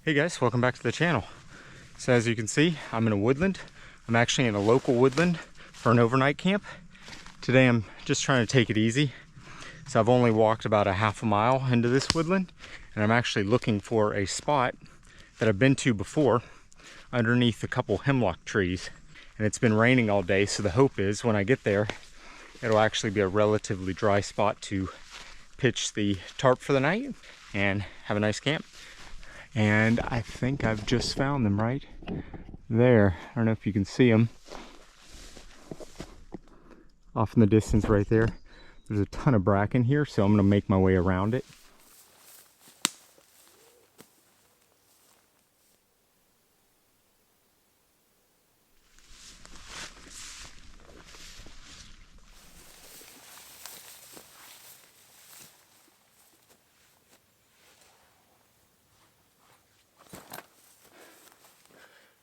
Hey guys, welcome back to the channel. So as you can see, I'm in a woodland. I'm actually in a local woodland for an overnight camp. Today I'm just trying to take it easy. So I've only walked about a half a mile into this woodland, and I'm actually looking for a spot that I've been to before underneath a couple hemlock trees. And it's been raining all day, so the hope is when I get there, it'll actually be a relatively dry spot to pitch the tarp for the night and have a nice camp. And I think I've just found them right there. I don't know if you can see them. Off in the distance right there. There's a ton of bracken here, so I'm going to make my way around it.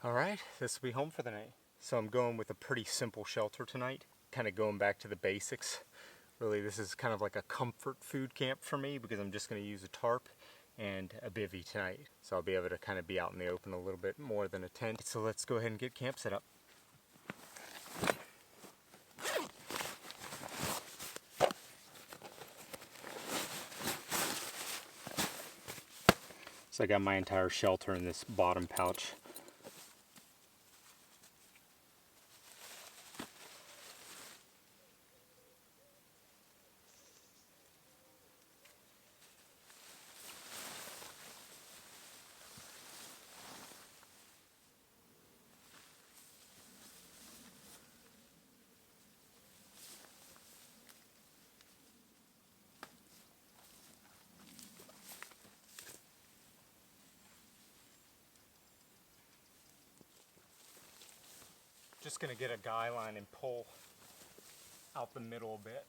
Alright, this will be home for the night. So I'm going with a pretty simple shelter tonight. Kind of going back to the basics. Really, this is kind of like a comfort food camp for me because I'm just going to use a tarp and a bivvy tonight. So I'll be able to kind of be out in the open a little bit more than a tent. So let's go ahead and get camp set up. So I got my entire shelter in this bottom pouch. Just going to get a guy line and pull out the middle a bit.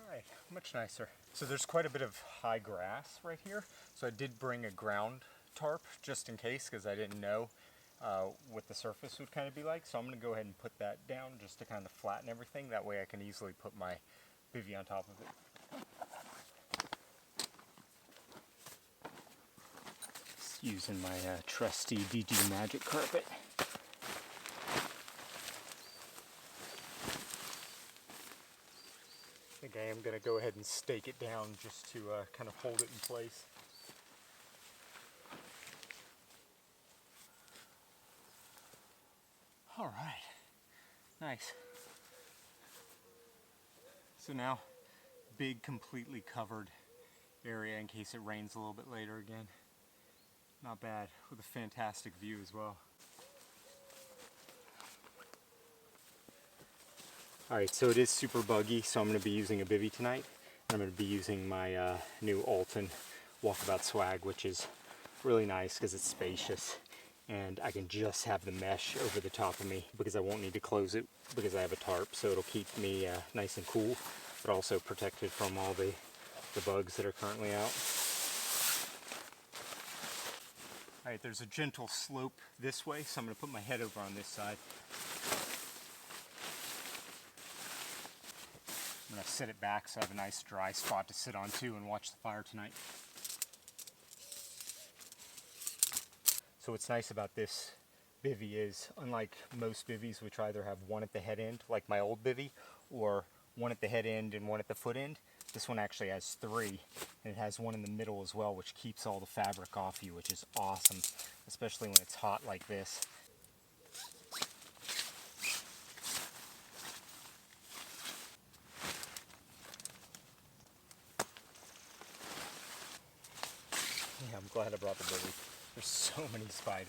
Alright, much nicer. So there's quite a bit of high grass right here, so I did bring a ground tarp just in case because I didn't know what the surface would kind of be like. So I'm going to go ahead and put that down just to kind of flatten everything. That way I can easily put my bivvy on top of it. Just using my trusty DG Magic carpet. I think I am going to go ahead and stake it down just to kind of hold it in place. All right, nice. So now, big completely covered area in case it rains a little bit later again. Not bad, with a fantastic view as well. Alright, so it is super buggy, so I'm going to be using a bivvy tonight. I'm going to be using my new Alton Walkabout swag, which is really nice because it's spacious. And I can just have the mesh over the top of me because I won't need to close it because I have a tarp, so it'll keep me nice and cool, but also protected from all the bugs that are currently out. Alright, there's a gentle slope this way, so I'm going to put my head over on this side. I'm going to set it back so I have a nice dry spot to sit on too and watch the fire tonight. So what's nice about this bivvy is, unlike most bivvies, which either have one at the head end, like my old bivvy, or one at the head end and one at the foot end, this one actually has three, and it has one in the middle as well, which keeps all the fabric off you, which is awesome, especially when it's hot like this. Yeah, I'm glad I brought the bivvy. There's so many spiders.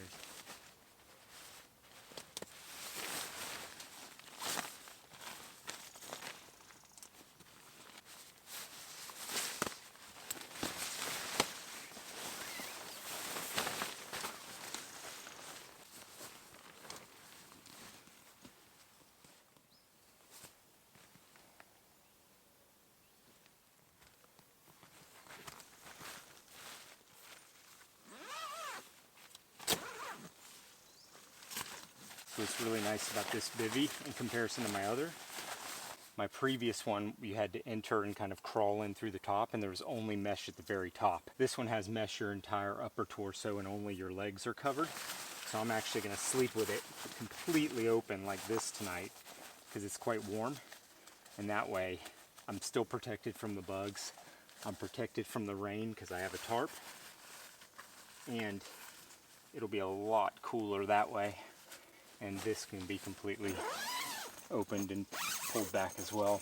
So what's really nice about this bivvy in comparison to my other, my previous one, you had to enter and kind of crawl in through the top, and there was only mesh at the very top. This one has mesh your entire upper torso and only your legs are covered. So I'm actually going to sleep with it completely open like this tonight because it's quite warm. And that way I'm still protected from the bugs. I'm protected from the rain because I have a tarp. And it'll be a lot cooler that way. And this can be completely opened and pulled back as well.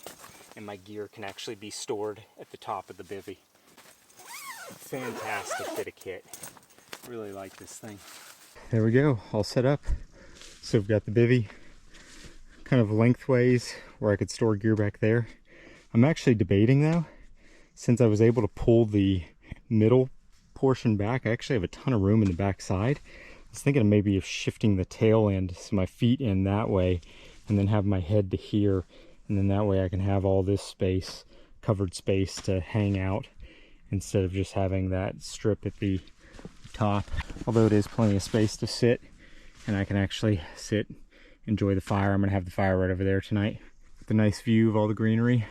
And my gear can actually be stored at the top of the bivvy. Fantastic bit of kit. Really like this thing. There we go, all set up. So we've got the bivvy kind of lengthways where I could store gear back there. I'm actually debating though, since I was able to pull the middle portion back, I actually have a ton of room in the back side. I was thinking of maybe of shifting the tail end, so my feet in that way, and then have my head to here, and then that way I can have all this space, covered space to hang out, instead of just having that strip at the top. Although it is plenty of space to sit, and I can actually sit, enjoy the fire. I'm gonna have the fire right over there tonight with a nice view of all the greenery.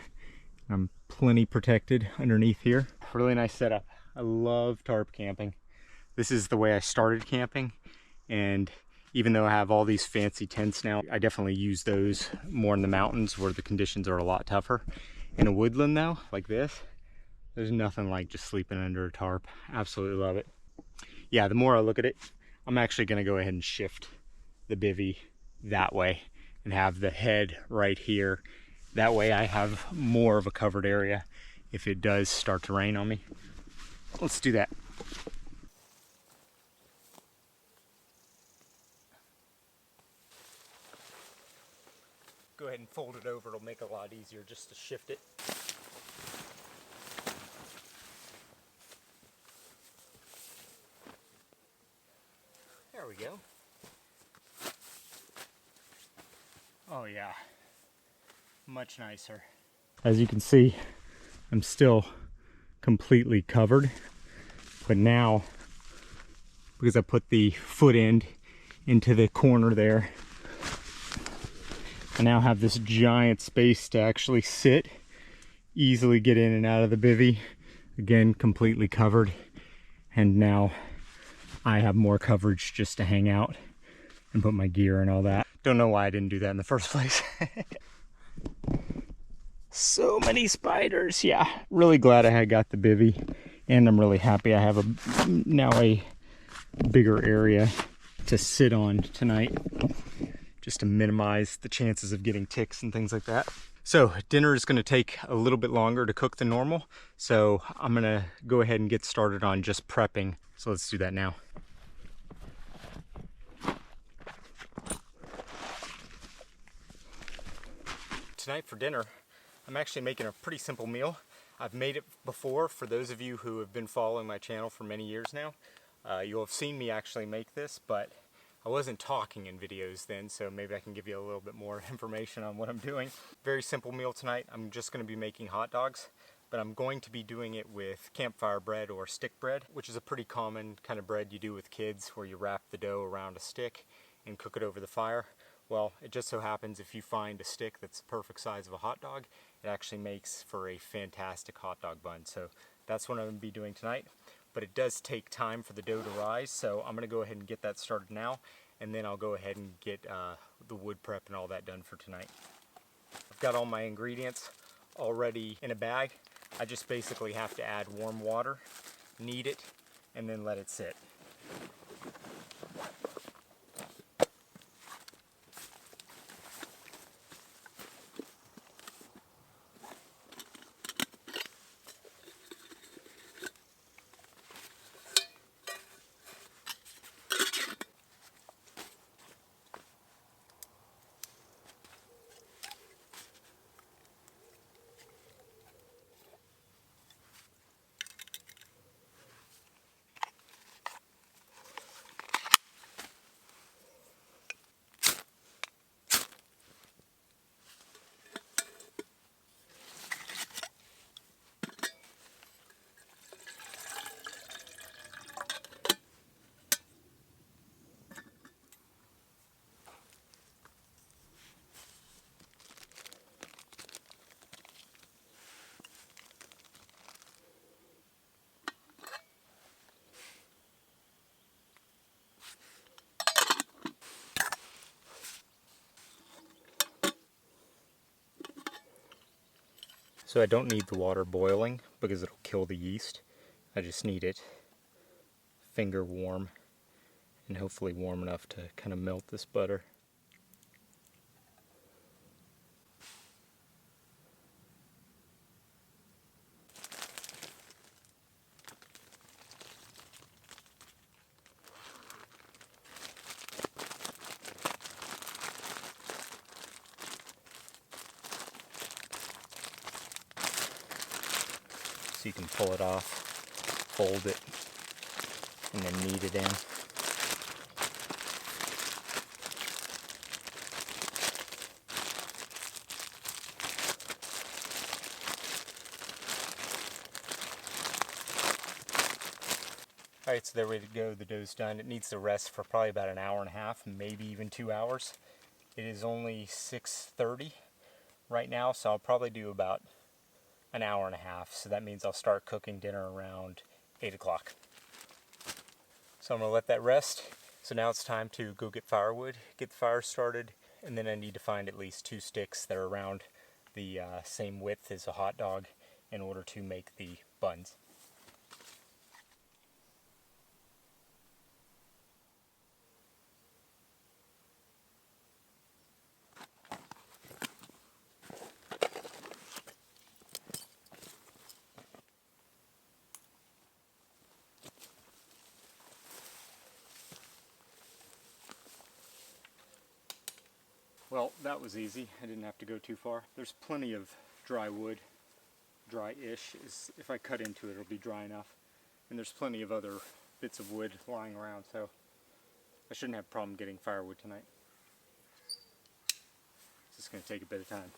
I'm plenty protected underneath here. Really nice setup. I love tarp camping. This is the way I started camping, and even though I have all these fancy tents now, I definitely use those more in the mountains where the conditions are a lot tougher. In a woodland though, like this, there's nothing like just sleeping under a tarp. Absolutely love it. Yeah, the more I look at it, I'm actually gonna go ahead and shift the bivvy that way and have the head right here. That way I have more of a covered area if it does start to rain on me. Let's do that. Go ahead and fold it over, it'll make it a lot easier just to shift it. There we go. Oh yeah, much nicer. As you can see, I'm still completely covered, but now, because I put the foot end into the corner there, I now have this giant space to actually sit, easily get in and out of the bivvy. Again, completely covered, and now I have more coverage just to hang out and put my gear and all that. Don't know why I didn't do that in the first place. So many spiders. Yeah, really glad I had got the bivvy, and I'm really happy I have now a bigger area to sit on tonight, just to minimize the chances of getting ticks and things like that. So dinner is going to take a little bit longer to cook than normal, so I'm going to go ahead and get started on just prepping. So let's do that now. Tonight for dinner, I'm actually making a pretty simple meal. I've made it before. For those of you who have been following my channel for many years now, you'll have seen me actually make this, but I wasn't talking in videos then, so maybe I can give you a little bit more information on what I'm doing. Very simple meal tonight. I'm just going to be making hot dogs, but I'm going to be doing it with campfire bread or stick bread, which is a pretty common kind of bread you do with kids, where you wrap the dough around a stick and cook it over the fire. Well, it just so happens if you find a stick that's the perfect size of a hot dog, it actually makes for a fantastic hot dog bun. So that's what I'm going to be doing tonight. But it does take time for the dough to rise, so I'm going to go ahead and get that started now, and then I'll go ahead and get the wood prep and all that done for tonight. I've got all my ingredients already in a bag. I just basically have to add warm water, knead it, and then let it sit. So I don't need the water boiling because it'll kill the yeast. I just need it finger warm and hopefully warm enough to kind of melt this butter. So you can pull it off, fold it, and then knead it in. Alright, so they're ready to go. The dough's done. It needs to rest for probably about an hour and a half, maybe even 2 hours. It is only 6:30 right now, so I'll probably do about an hour and a half. So that means I'll start cooking dinner around 8 o'clock. So I'm going to let that rest. So now it's time to go get firewood, get the fire started, and then I need to find at least 2 sticks that are around the same width as a hot dog in order to make the buns. Well, that was easy. I didn't have to go too far. There's plenty of dry wood, dry-ish. If I cut into it, it'll be dry enough. And there's plenty of other bits of wood lying around, so I shouldn't have a problem getting firewood tonight. It's just going to take a bit of time.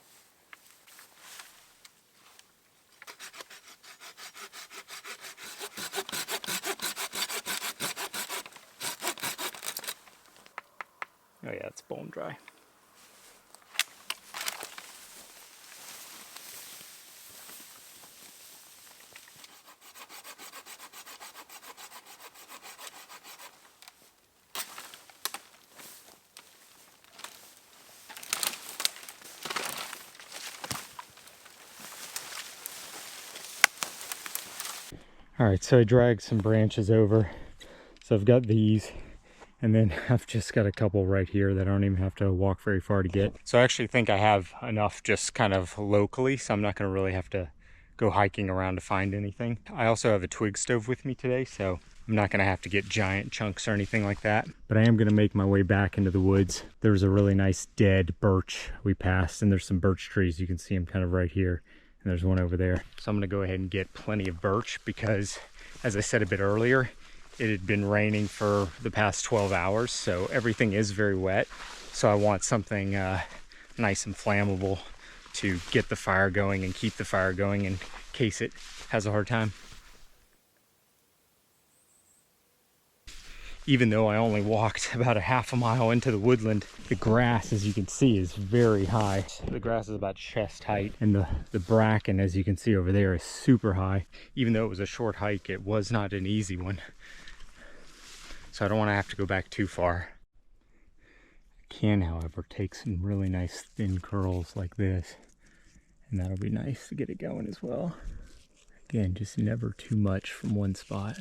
Oh yeah, it's bone dry. Alright, so I dragged some branches over. So I've got these, and then I've just got a couple right here that I don't even have to walk very far to get. So I actually think I have enough just kind of locally, so I'm not going to really have to go hiking around to find anything. I also have a twig stove with me today, so I'm not going to have to get giant chunks or anything like that. But I am going to make my way back into the woods. There's a really nice dead birch we passed, and there's some birch trees. You can see them kind of right here. And there's one over there. So I'm gonna go ahead and get plenty of birch because, as I said a bit earlier, it had been raining for the past 12 hours, so everything is very wet. So I want something nice and flammable to get the fire going and keep the fire going in case it has a hard time. Even though I only walked about a half a mile into the woodland, the grass, as you can see, is very high. The grass is about chest height, and the bracken, as you can see over there, is super high. Even though it was a short hike, it was not an easy one. So I don't want to have to go back too far. I can, however, take some really nice thin curls like this, and that'll be nice to get it going as well. Again, just never too much from one spot.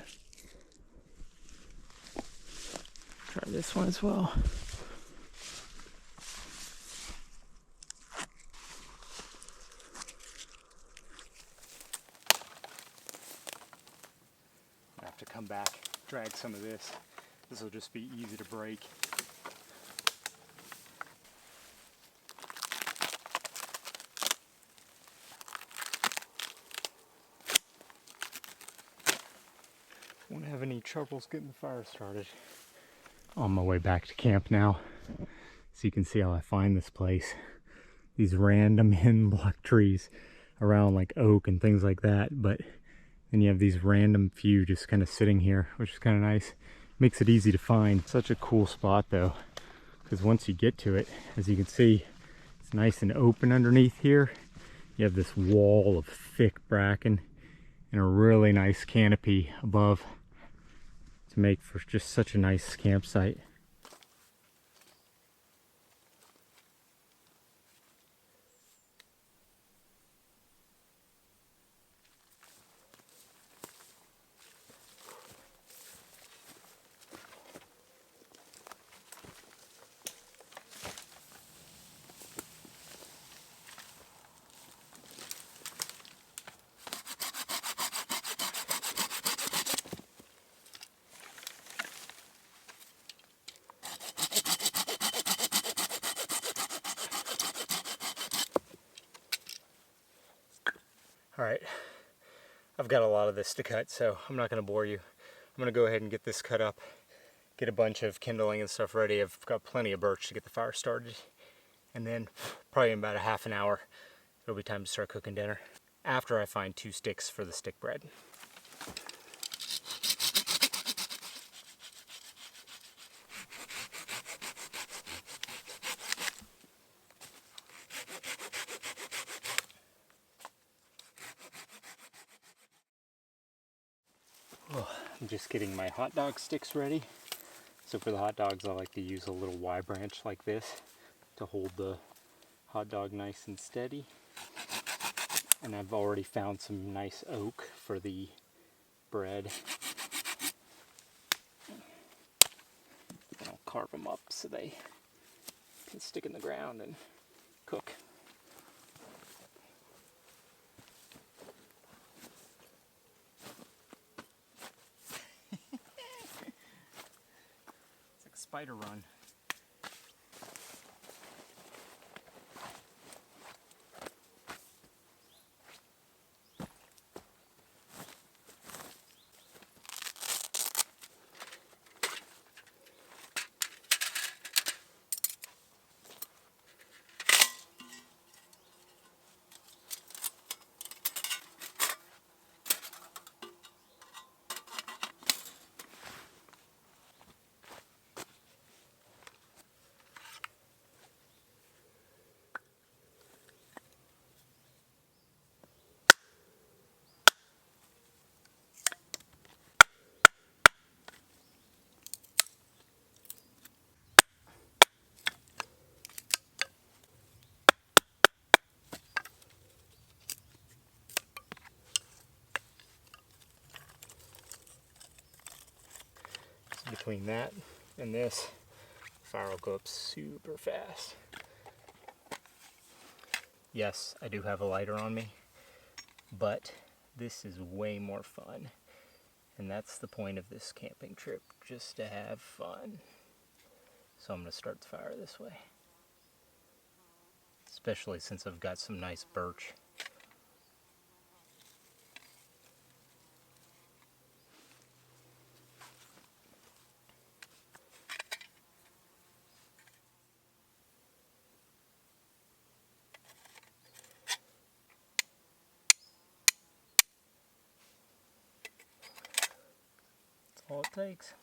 Try this one as well. I have to come back, drag some of this. This will just be easy to break. Won't have any troubles getting the fire started. On my way back to camp now. So you can see how I find this place. These random hidden block trees around like oak and things like that, but then you have these random few just kind of sitting here, which is kind of nice. Makes it easy to find. Such a cool spot though, because once you get to it, as you can see, it's nice and open underneath here. You have this wall of thick bracken and a really nice canopy above to make for just such a nice campsite. All right, I've got a lot of this to cut, so I'm not going to bore you. I'm going to go ahead and get this cut up, get a bunch of kindling and stuff ready. I've got plenty of birch to get the fire started, and then probably in about a half an hour, it'll be time to start cooking dinner. After I find 2 sticks for the stick bread. Oh, I'm just getting my hot dog sticks ready. So for the hot dogs, I like to use a little Y branch like this to hold the hot dog nice and steady. And I've already found some nice oak for the bread. And I'll carve them up so they can stick in the ground and cook. It's like a spider run. Between that and this, the fire will go up super fast. Yes, I do have a lighter on me, but this is way more fun. And that's the point of this camping trip, just to have fun. So I'm going to start the fire this way. Especially since I've got some nice birch. That's all it takes.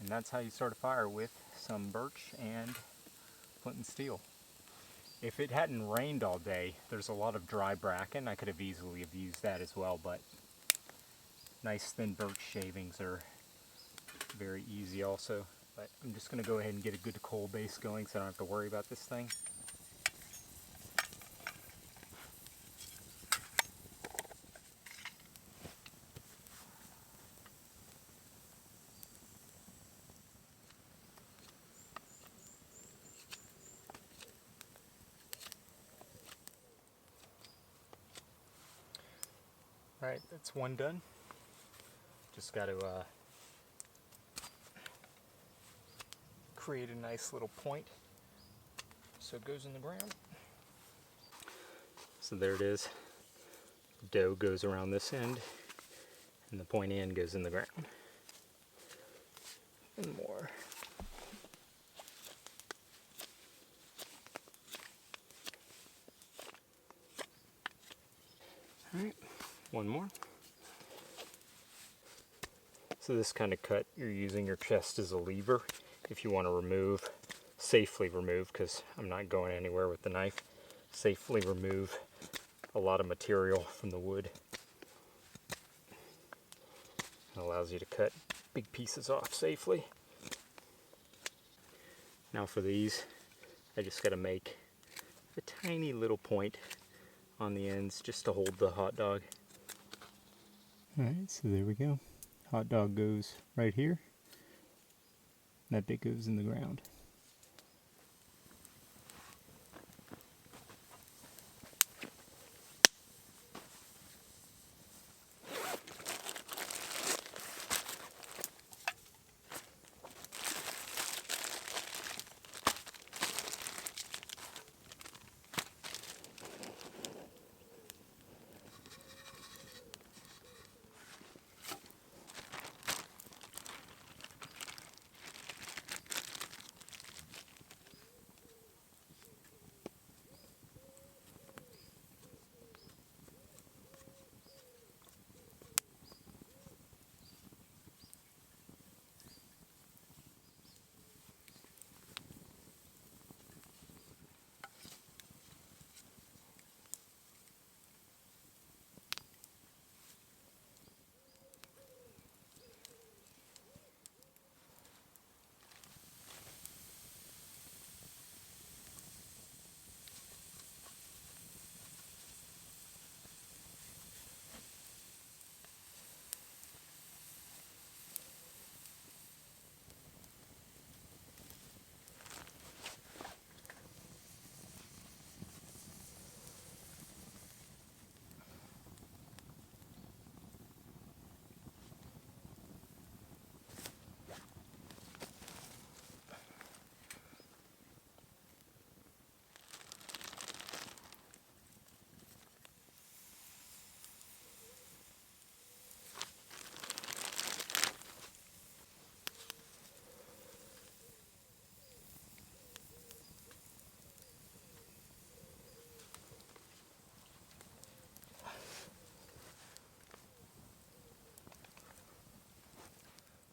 And that's how you start a fire, with some birch and flint and steel. If it hadn't rained all day, there's a lot of dry bracken. I could have easily have used that as well, but nice thin birch shavings are very easy also. But I'm just going to go ahead and get a good coal base going so I don't have to worry about this thing. Alright, that's one done. Just got to create a nice little point so it goes in the ground. So there it is. Dough goes around this end and the point end goes in the ground. And more. Alright, one more. So this kind of cut, you're using your chest as a lever if you want to remove, safely remove, because I'm not going anywhere with the knife, safely remove a lot of material from the wood. It allows you to cut big pieces off safely. Now for these, I just got to make a tiny little point on the ends just to hold the hot dog. Alright, so there we go. Hot dog goes right here. That bit goes in the ground.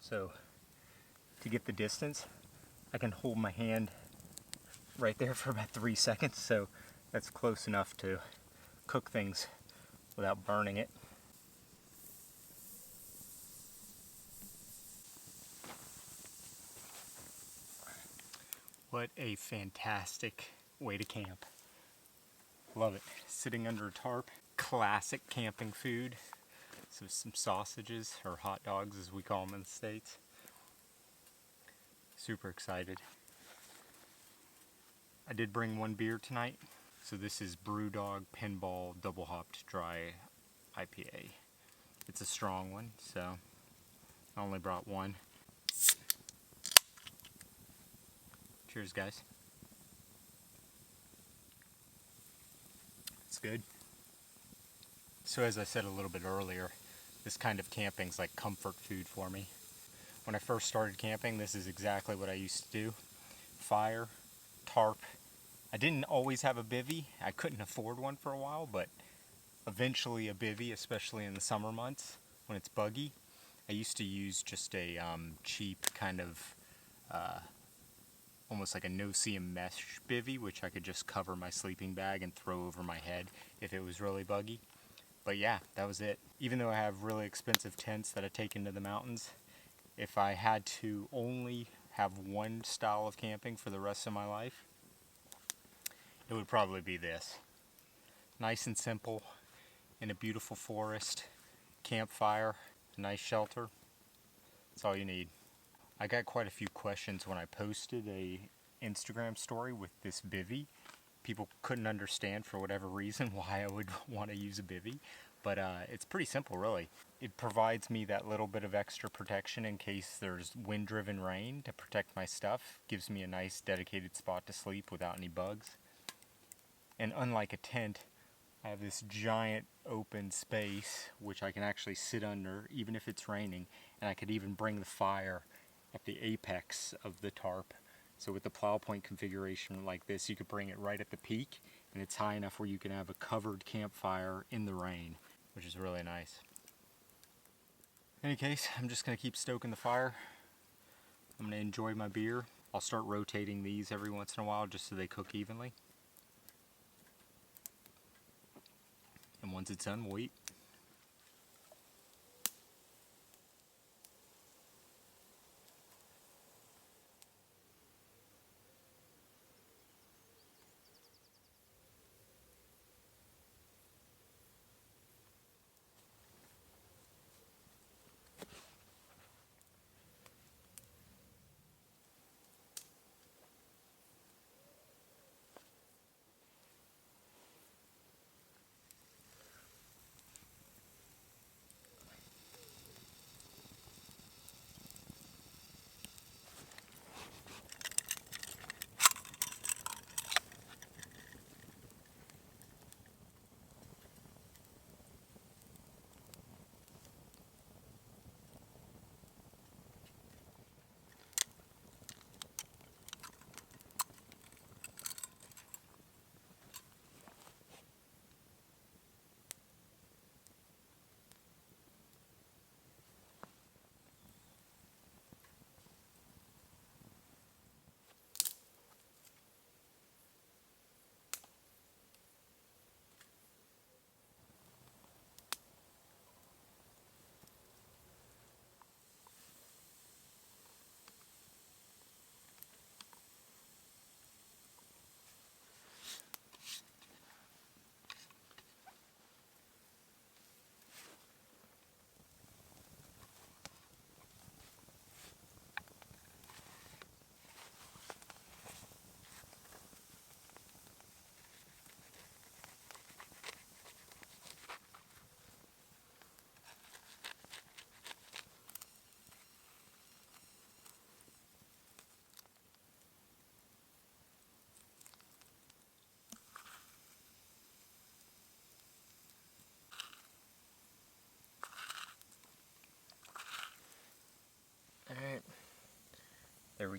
So to get the distance, I can hold my hand right there for about 3 seconds, so that's close enough to cook things without burning it. What a fantastic way to camp. Love it. Sitting under a tarp, classic camping food. So some sausages, or hot dogs as we call them in the States. Super excited. I did bring one beer tonight. So this is Brewdog Pinball Double Hopped Dry IPA. It's a strong one, so I only brought one. Cheers, guys. It's good. So as I said a little bit earlier, this kind of camping's like comfort food for me. When I first started camping, this is exactly what I used to do. Fire, tarp. I didn't always have a bivvy. I couldn't afford one for a while, but eventually a bivvy, especially in the summer months when it's buggy. I used to use just a cheap kind of almost like a no-seam mesh bivvy, which I could just cover my sleeping bag and throw over my head if it was really buggy. But yeah, that was it. Even though I have really expensive tents that I take into the mountains, if I had to only have one style of camping for the rest of my life, it would probably be this. Nice and simple, in a beautiful forest, campfire, a nice shelter. That's all you need. I got quite a few questions when I posted a Instagram story with this bivvy. People couldn't understand for whatever reason why I would want to use a bivvy, but it's pretty simple really. It provides me that little bit of extra protection in case there's wind-driven rain to protect my stuff. Gives me a nice dedicated spot to sleep without any bugs. And unlike a tent, I have this giant open space which I can actually sit under even if it's raining, and I could even bring the fire at the apex of the tarp. So with the plow point configuration like this, you could bring it right at the peak, and it's high enough where you can have a covered campfire in the rain, which is really nice. In any case, I'm just going to keep stoking the fire. I'm going to enjoy my beer. I'll start rotating these every once in a while just so they cook evenly. And once it's done, we'll eat.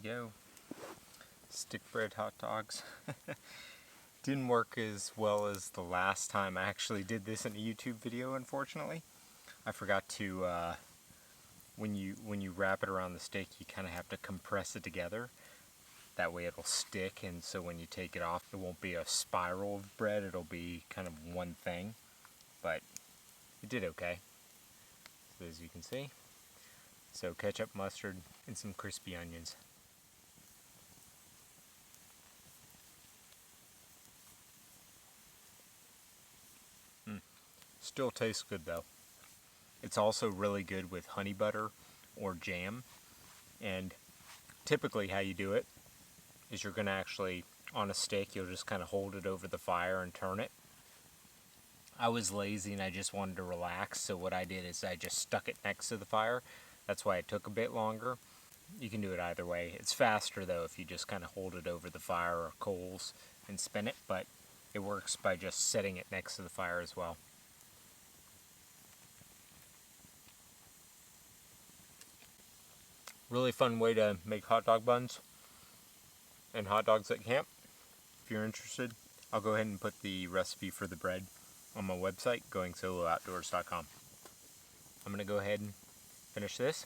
go. Stick bread hot dogs. Didn't work as well as the last time I actually did this in a YouTube video, unfortunately. I forgot to, when you wrap it around the stick, you kind of have to compress it together. That way it'll stick, and so when you take it off, it won't be a spiral of bread, it'll be kind of one thing. But it did okay, so as you can see. So ketchup, mustard, and some crispy onions. Still tastes good though. It's also really good with honey butter or jam. And typically how you do it is you're going to actually, on a stick, you'll just kind of hold it over the fire and turn it. I was lazy and I just wanted to relax, so what I did is I just stuck it next to the fire. That's why it took a bit longer. You can do it either way. It's faster though if you just kind of hold it over the fire or coals and spin it, but it works by just setting it next to the fire as well. Really fun way to make hot dog buns and hot dogs at camp. If you're interested, I'll go ahead and put the recipe for the bread on my website, goingsoloutdoors.com. I'm going to go ahead and finish this.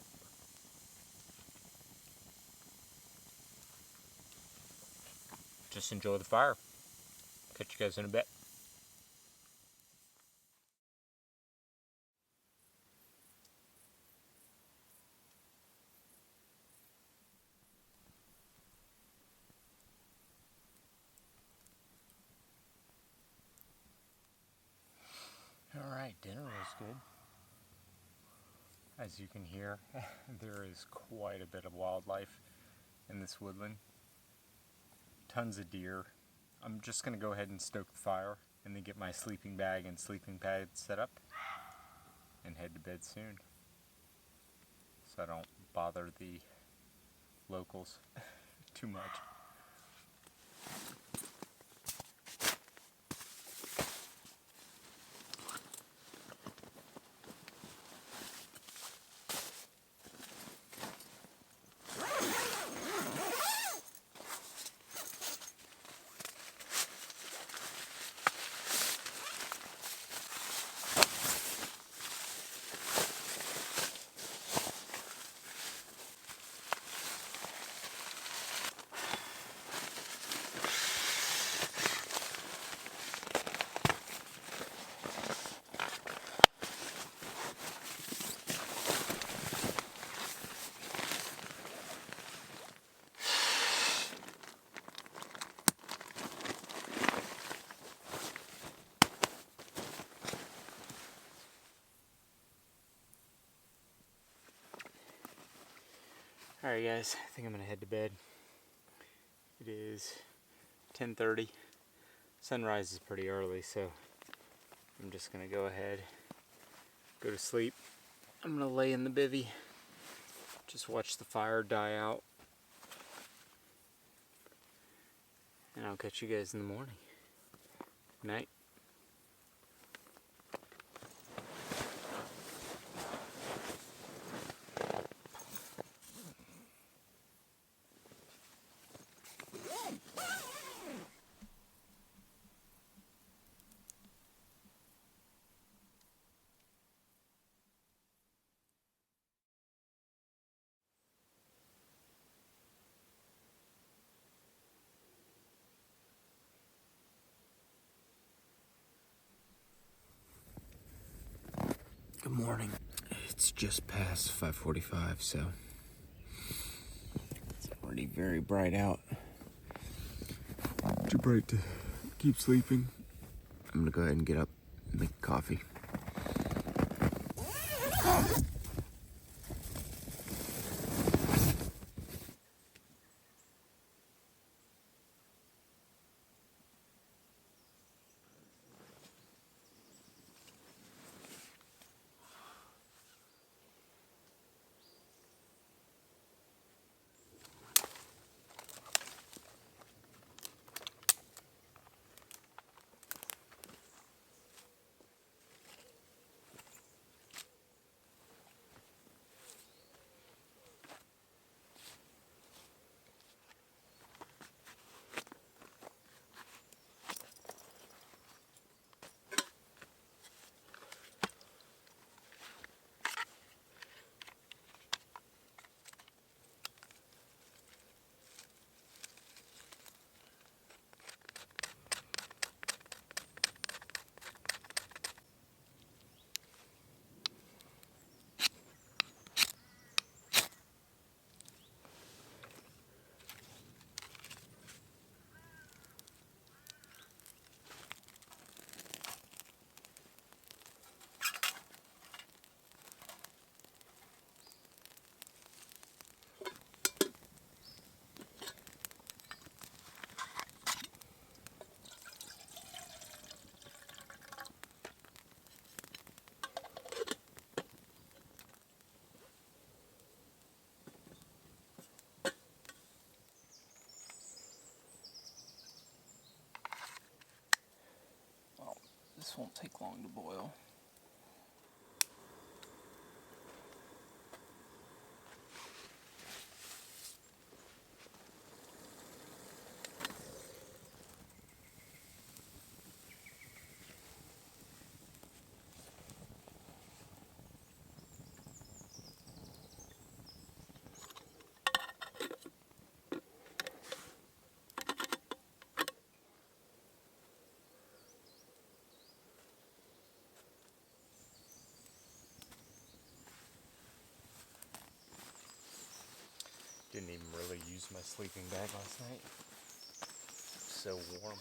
Just enjoy the fire. Catch you guys in a bit. Alright, dinner was good. As you can hear, there is quite a bit of wildlife in this woodland. Tons of deer. I'm just going to go ahead and stoke the fire and then get my sleeping bag and sleeping pad set up and head to bed soon, so I don't bother the locals too much. Alright guys, I think I'm going to head to bed. It is 10:30. Sunrise is pretty early, so I'm just going to go ahead, go to sleep. I'm going to lay in the bivvy, just watch the fire die out, and I'll catch you guys in the morning. Good night. Good morning. It's just past 5:45, so it's already very bright out. Too bright to keep sleeping. I'm gonna go ahead and get up and make coffee. This won't take long to boil. Didn't even really use my sleeping bag last night. So warm.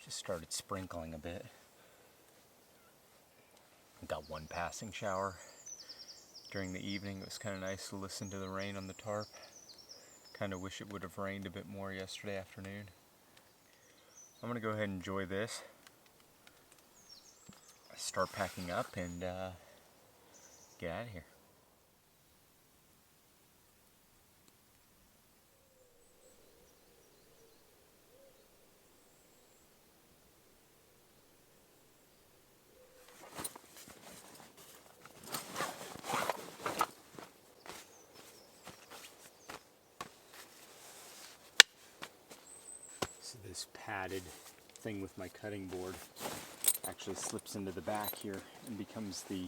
Just started sprinkling a bit. Got one passing shower during the evening. It was kind of nice to listen to the rain on the tarp. Kind of wish it would have rained a bit more yesterday afternoon. I'm gonna go ahead and enjoy this. Start packing up and get out of here. So this padded thing with my cutting board actually slips into the back here and becomes the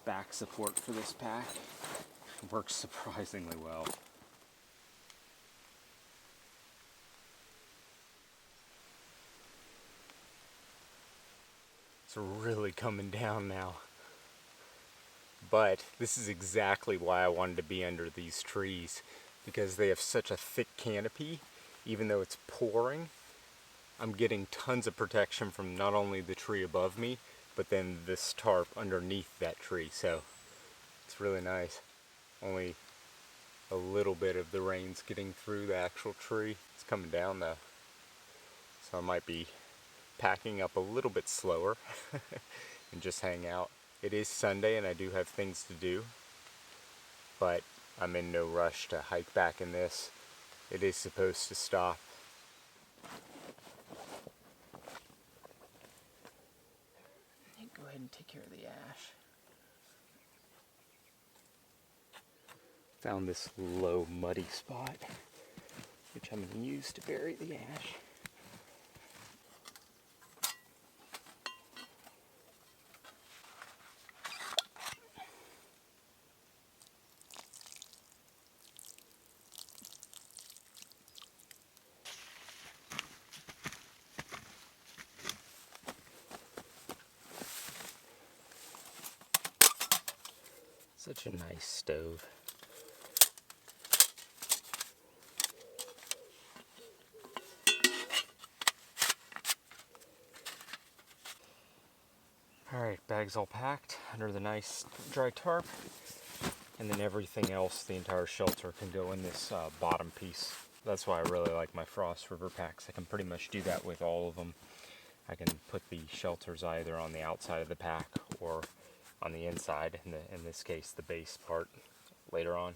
back support for this pack. It works surprisingly well. It's really coming down now. But this is exactly why I wanted to be under these trees, because they have such a thick canopy. Even though it's pouring, I'm getting tons of protection from not only the tree above me, but then this tarp underneath that tree. So it's really nice. Only a little bit of the rain's getting through the actual tree. It's coming down though. So I might be packing up a little bit slower and just hang out. It is Sunday and I do have things to do, but I'm in no rush to hike back in this. It is supposed to stop. Go ahead and take care of the ash. Found this low muddy spot, which I'm going to use to bury the ash. Such a nice stove. Alright, bags all packed under the nice dry tarp, and then everything else, the entire shelter, can go in this bottom piece. That's why I really like my Frost River packs. I can pretty much do that with all of them. I can put the shelters either on the outside of the pack or on the inside, in this case the base part later on.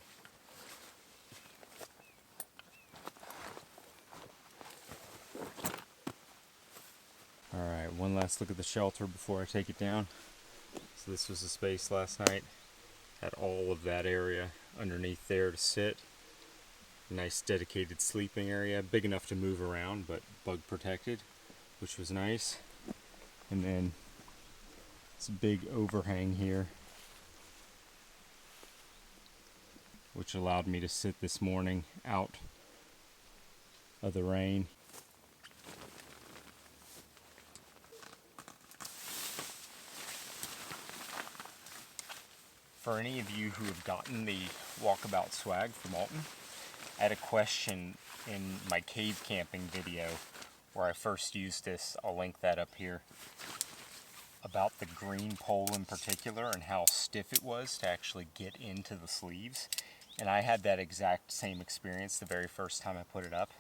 Alright, one last look at the shelter before I take it down. So this was the space last night. Had all of that area underneath there to sit. Nice dedicated sleeping area, big enough to move around but bug protected, which was nice. And then this big overhang here, which allowed me to sit this morning out of the rain. For any of you who have gotten the Walkabout swag from Alton, I had a question in my cave camping video where I first used this. I'll link that up here, about the green pole in particular and how stiff it was to actually get into the sleeves. And I had that exact same experience the very first time I put it up.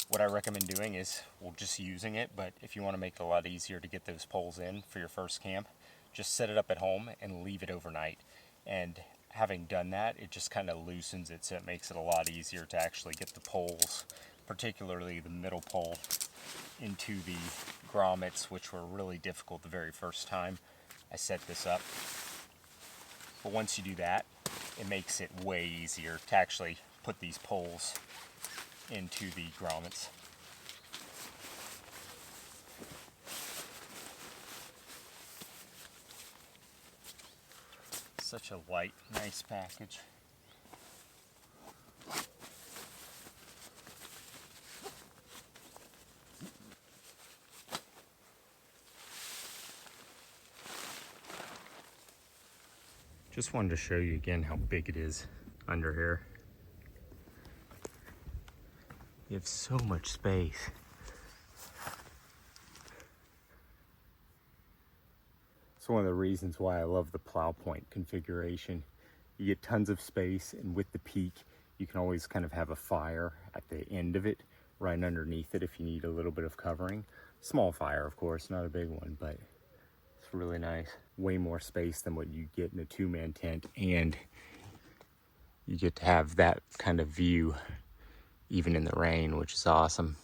What I recommend doing is, well, just using it, but if you want to make it a lot easier to get those poles in for your first camp, just set it up at home and leave it overnight. And having done that, it just kind of loosens it, so it makes it a lot easier to actually get the poles, particularly the middle pole, into the grommets, which were really difficult the very first time I set this up. But once you do that, it makes it way easier to actually put these poles into the grommets. Such a light, nice package. Just wanted to show you again how big it is under here. You have so much space. It's one of the reasons why I love the plow point configuration. You get tons of space, and with the peak, you can always kind of have a fire at the end of it, right underneath it if you need a little bit of covering. Small fire, of course, not a big one, but it's really nice. Way more space than what you get in a two-man tent, and you get to have that kind of view even in the rain, which is awesome.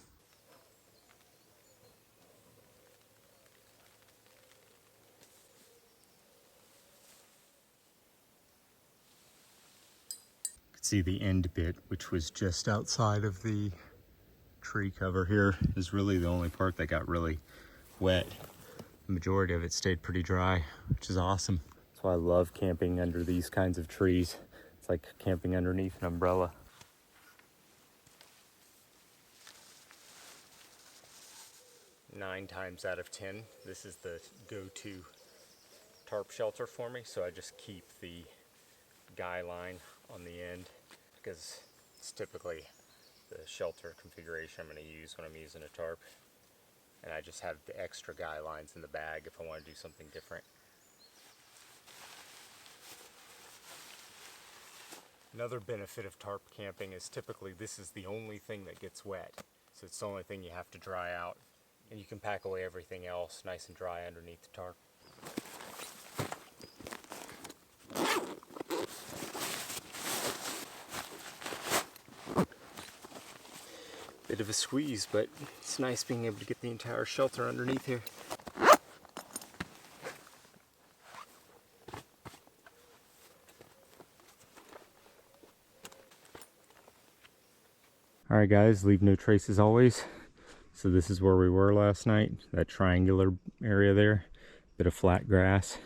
You can see the end bit, which was just outside of the tree cover here, is really the only part that got really wet. The majority of it stayed pretty dry, which is awesome. That's why I love camping under these kinds of trees. It's like camping underneath an umbrella. Nine times out of 10, this is the go-to tarp shelter for me, so I just keep the guy line on the end because it's typically the shelter configuration I'm going to use when I'm using a tarp. And I just have the extra guy lines in the bag if I want to do something different. Another benefit of tarp camping is typically this is the only thing that gets wet. So it's the only thing you have to dry out. And you can pack away everything else nice and dry underneath the tarp. Bit of a squeeze, but it's nice being able to get the entire shelter underneath here. Alright guys, leave no trace as always. So this is where we were last night, that triangular area there, bit of flat grass.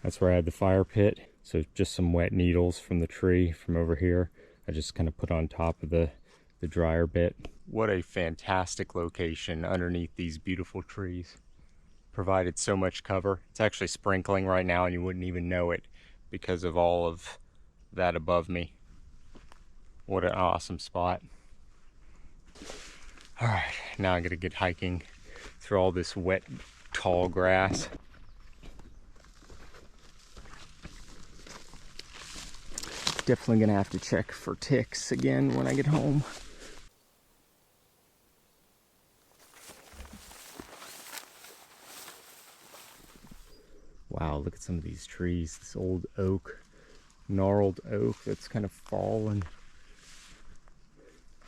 That's where I had the fire pit. So just some wet needles from the tree from over here. I just kind of put on top of the drier bit. What a fantastic location underneath these beautiful trees. Provided so much cover. It's actually sprinkling right now and you wouldn't even know it because of all of that above me. What an awesome spot. All right, now I'm gonna get hiking through all this wet, tall grass. Definitely gonna have to check for ticks again when I get home. Wow, look at some of these trees. This old oak, gnarled oak that's kind of fallen.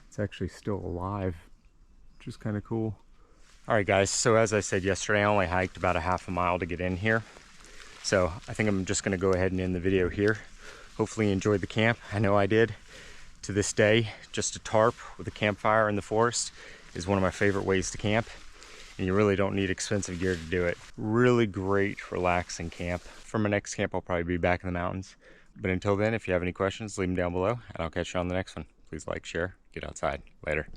It's actually still alive, which is kind of cool. All right guys, so as I said yesterday, I only hiked about a half a mile to get in here. So I think I'm just gonna go ahead and end the video here. Hopefully you enjoyed the camp. I know I did. To this day, just a tarp with a campfire in the forest is one of my favorite ways to camp. And you really don't need expensive gear to do it. Really great, relaxing camp. For my next camp, I'll probably be back in the mountains. But until then, if you have any questions, leave them down below, and I'll catch you on the next one. Please like, share, get outside. Later.